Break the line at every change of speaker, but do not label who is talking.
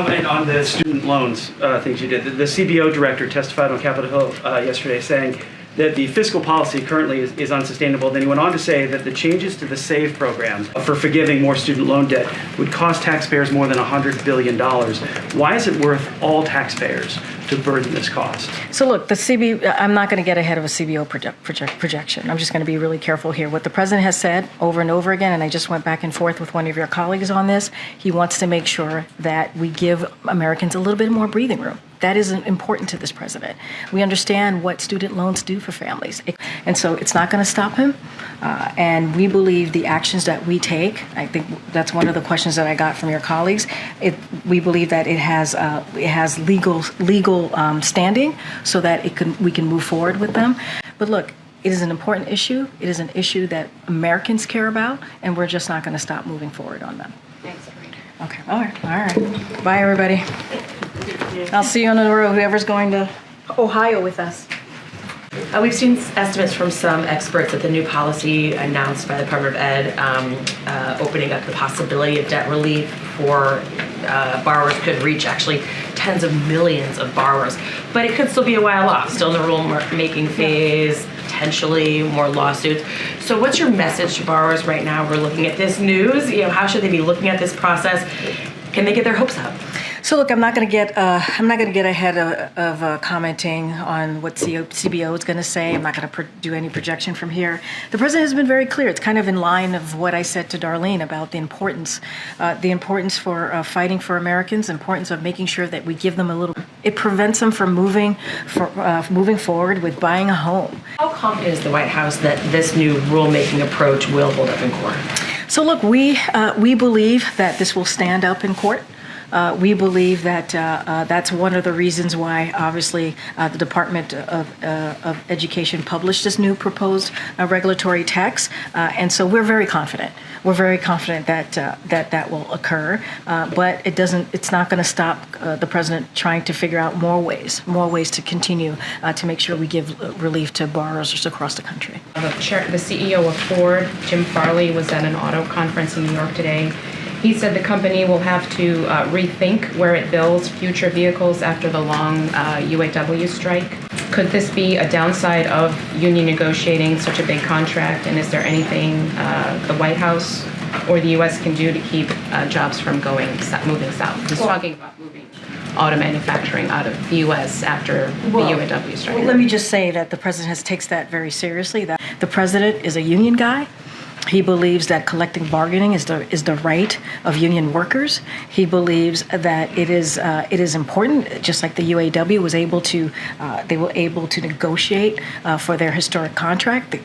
And on the student loans things you did, the CBO director testified on Capitol Hill yesterday saying that the fiscal policy currently is unsustainable. Then he went on to say that the changes to the SAVE program for forgiving more student loan debt would cost taxpayers more than $100 billion. Why is it worth all taxpayers to burden this cost?
So look, I'm not going to get ahead of a CBO projection. I'm just going to be really careful here. What the president has said over and over again, and I just went back and forth with one of your colleagues on this, he wants to make sure that we give Americans a little bit more breathing room. That is important to this president. We understand what student loans do for families. And so it's not going to stop him. And we believe the actions that we take, I think that's one of the questions that I got from your colleagues. We believe that it has legal standing so that we can move forward with them. But look, it is an important issue. It is an issue that Americans care about, and we're just not going to stop moving forward on them.
Thanks, Karine.
Okay, all right. Bye, everybody. I'll see you on the road, whoever's going to Ohio with us.
We've seen estimates from some experts that the new policy announced by the Department of Ed opening up the possibility of debt relief for borrowers could reach actually tens of millions of borrowers. But it could still be a while off, still in the rulemaking phase, potentially more lawsuits. So what's your message to borrowers right now? We're looking at this news. How should they be looking at this process? Can they get their hopes up?
So look, I'm not going to get ahead of commenting on what CBO is going to say. I'm not going to do any projection from here. The president has been very clear. It's kind of in line of what I said to Darlene about the importance for fighting for Americans, the importance of making sure that we give them a little. It prevents them from moving forward with buying a home.
How confident is the White House that this new rulemaking approach will hold up in court?
So look, we believe that this will stand up in court. We believe that that's one of the reasons why, obviously, the Department of Education published this new proposed regulatory text, and so we're very confident. We're very confident that that will occur, but it's not going to stop the president trying to figure out more ways to continue to make sure we give relief to borrowers across the country.
The CEO of Ford, Jim Farley, was at an auto conference in New York today. He said the company will have to rethink where it builds future vehicles after the long UAW strike. Could this be a downside of union negotiating such a big contract? And is there anything the White House or the U.S. can do to keep jobs from moving south? He's talking about moving auto manufacturing out of the U.S. after the UAW strike.
Well, let me just say that the president takes that very seriously. That the president is a union guy. He believes that collective bargaining is the right of union workers. He believes that it is important, just like the UAW was able to, they were able to negotiate for their historic contract.